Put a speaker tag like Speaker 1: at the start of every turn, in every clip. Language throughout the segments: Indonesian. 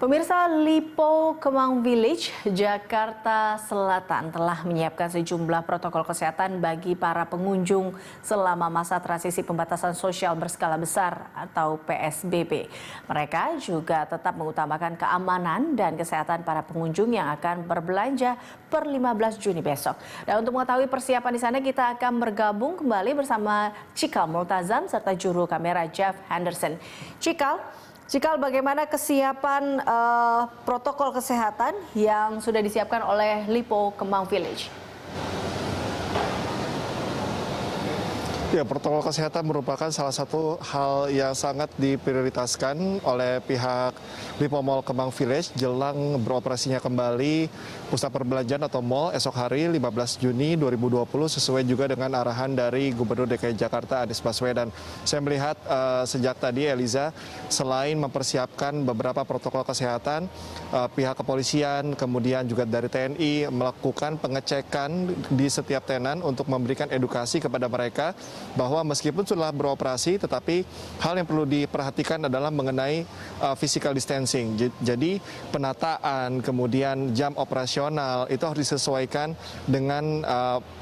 Speaker 1: Pemirsa, Lipo Kemang Village, Jakarta Selatan telah menyiapkan sejumlah protokol kesehatan bagi para pengunjung selama masa transisi pembatasan sosial berskala besar atau PSBB. Mereka juga tetap mengutamakan keamanan dan kesehatan para pengunjung yang akan berbelanja per 15 Juni besok. Dan untuk mengetahui persiapan di sana, kita akan bergabung kembali bersama Cikal Multazam serta juru kamera Jeff Henderson. Cikal, bagaimana kesiapan protokol kesehatan yang sudah disiapkan oleh Lipo Kemang Village?
Speaker 2: Ya, protokol kesehatan merupakan salah satu hal yang sangat diprioritaskan oleh pihak Lipo Mall Kemang Village jelang beroperasinya kembali pusat perbelanjaan atau mall esok hari 15 Juni 2020 sesuai juga dengan arahan dari Gubernur DKI Jakarta Anies Baswedan. Saya melihat sejak tadi Eliza, selain mempersiapkan beberapa protokol kesehatan, pihak kepolisian kemudian juga dari TNI melakukan pengecekan di setiap tenan untuk memberikan edukasi kepada mereka bahwa meskipun sudah beroperasi, tetapi hal yang perlu diperhatikan adalah mengenai physical distancing. Jadi penataan, kemudian jam operasional itu harus disesuaikan dengan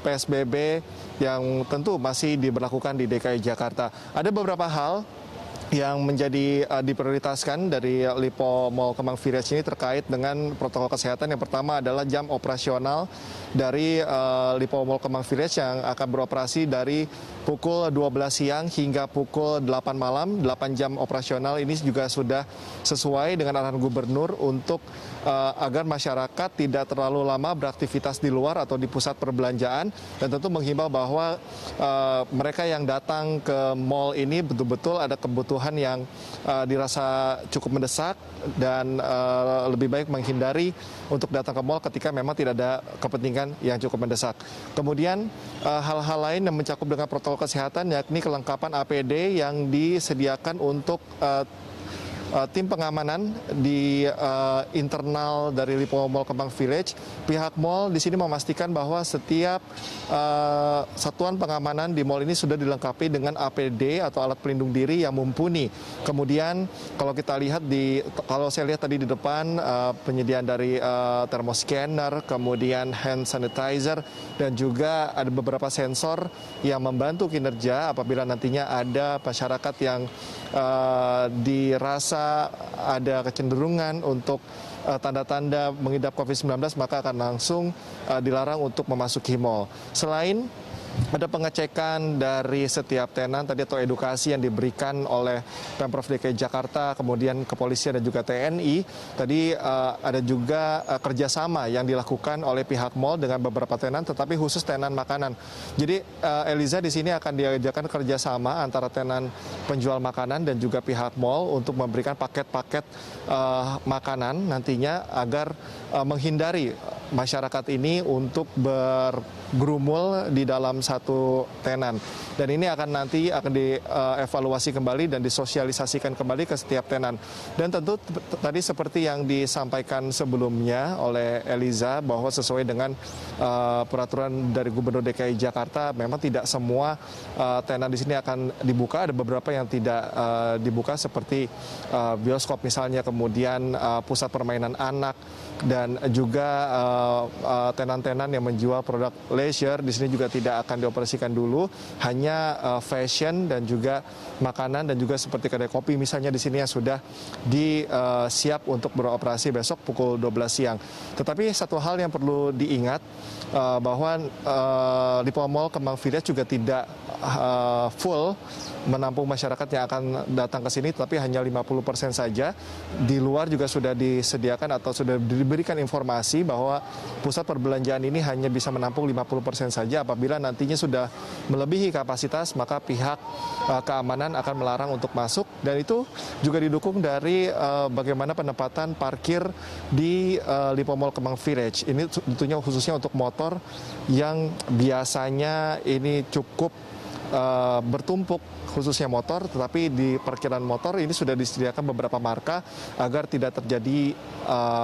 Speaker 2: PSBB yang tentu masih diberlakukan di DKI Jakarta. Ada beberapa hal yang menjadi diprioritaskan dari Lipo Mall Kemang Village ini terkait dengan protokol kesehatan. Yang pertama adalah jam operasional dari Lipo Mall Kemang Village yang akan beroperasi dari pukul 12 siang hingga pukul 8 malam. 8 jam operasional ini juga sudah sesuai dengan arahan gubernur untuk agar masyarakat tidak terlalu lama beraktivitas di luar atau di pusat perbelanjaan, dan tentu menghimbau bahwa mereka yang datang ke mall ini betul-betul ada kebutuhan yang dirasa cukup mendesak dan lebih baik menghindari untuk datang ke mall ketika memang tidak ada kepentingan yang cukup mendesak. Kemudian hal-hal lain yang mencakup dengan protokol kesehatan yakni kelengkapan APD yang disediakan untuk tim pengamanan di internal dari Lipo Mall Kemang Village. Pihak mall di sini memastikan bahwa setiap satuan pengamanan di mall ini sudah dilengkapi dengan APD atau alat pelindung diri yang mumpuni. Kemudian kalau kita lihat kalau saya lihat tadi di depan penyediaan dari thermoscanner, kemudian hand sanitizer, dan juga ada beberapa sensor yang membantu kinerja apabila nantinya ada masyarakat yang dirasa ada kecenderungan untuk tanda-tanda mengidap COVID-19, maka akan langsung dilarang untuk memasuki mall. Selain ada pengecekan dari setiap tenan tadi atau edukasi yang diberikan oleh Pemprov DKI Jakarta, kemudian kepolisian dan juga TNI. Tadi ada juga kerjasama yang dilakukan oleh pihak mall dengan beberapa tenan, tetapi khusus tenan makanan. Jadi Eliza, di sini akan diadakan kerjasama antara tenan penjual makanan dan juga pihak mall untuk memberikan paket-paket makanan nantinya agar menghindari masyarakat ini untuk bergerumul di dalam satu tenan. Dan ini akan dievaluasi kembali dan disosialisasikan kembali ke setiap tenan. Dan tentu tadi seperti yang disampaikan sebelumnya oleh Eliza bahwa sesuai dengan peraturan dari Gubernur DKI Jakarta, memang tidak semua tenan di sini akan dibuka. Ada beberapa yang tidak dibuka seperti bioskop misalnya, kemudian pusat permainan anak, dan juga tenan-tenan yang menjual produk leisure di sini juga tidak akan dioperasikan dulu, hanya fashion dan juga makanan dan juga seperti kedai kopi misalnya di sini yang sudah siap untuk beroperasi besok pukul 12 siang. Tetapi satu hal yang perlu diingat bahwa Lipo Mall Kemang Village juga tidak full menampung masyarakat yang akan datang ke sini, tapi hanya 50% saja. Di luar juga sudah disediakan atau sudah diberikan informasi bahwa pusat perbelanjaan ini hanya bisa menampung 50% saja. Apabila nantinya sudah melebihi kapasitas, maka pihak keamanan akan melarang untuk masuk, dan itu juga didukung dari bagaimana penempatan parkir di Lipo Mall Kemang Village. Ini tentunya khususnya untuk motor yang biasanya ini cukup bertumpuk, khususnya motor, tetapi di parkiran motor ini sudah disediakan beberapa marka agar tidak terjadi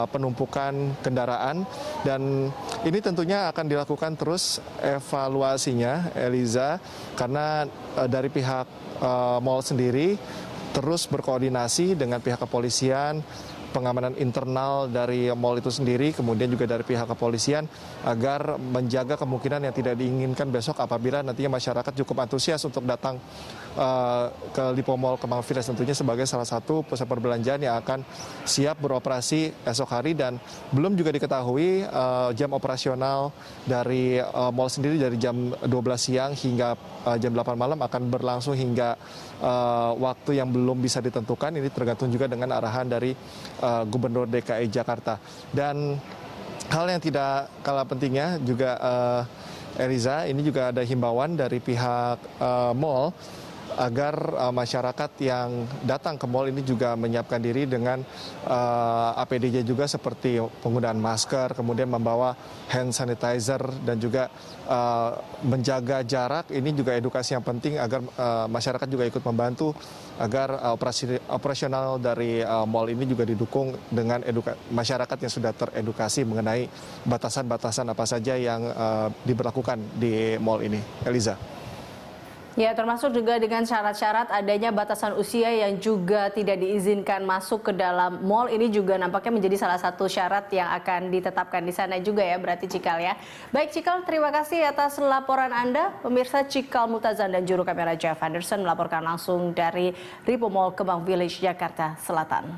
Speaker 2: penumpukan kendaraan, dan ini tentunya akan dilakukan terus evaluasinya, Eliza, karena dari pihak mall sendiri terus berkoordinasi dengan pihak kepolisian, pengamanan internal dari mal itu sendiri, kemudian juga dari pihak kepolisian agar menjaga kemungkinan yang tidak diinginkan besok apabila nantinya masyarakat cukup antusias untuk datang ke Lipo Mall Kemang Village, tentunya sebagai salah satu pusat perbelanjaan yang akan siap beroperasi esok hari. Dan belum juga diketahui jam operasional dari mal sendiri dari jam 12 siang hingga jam 8 malam akan berlangsung hingga waktu yang belum bisa ditentukan. Ini tergantung juga dengan arahan dari Gubernur DKI Jakarta. Dan hal yang tidak kalah pentingnya juga Eliza, ini juga ada himbauan dari pihak mal agar masyarakat yang datang ke mal ini juga menyiapkan diri dengan APD-nya juga seperti penggunaan masker, kemudian membawa hand sanitizer dan juga menjaga jarak. Ini juga edukasi yang penting agar masyarakat juga ikut membantu agar operasional dari mal ini juga didukung dengan masyarakat yang sudah teredukasi mengenai batasan-batasan apa saja yang diberlakukan di mal ini. Eliza.
Speaker 1: Ya, termasuk juga dengan syarat-syarat adanya batasan usia yang juga tidak diizinkan masuk ke dalam mal. Ini juga nampaknya menjadi salah satu syarat yang akan ditetapkan di sana juga ya, berarti Cikal ya. Baik Cikal, terima kasih atas laporan Anda. Pemirsa, Cikal Mutazan dan juru kamera Jeff Anderson melaporkan langsung dari Lipo Mall Kemang Village, Jakarta Selatan.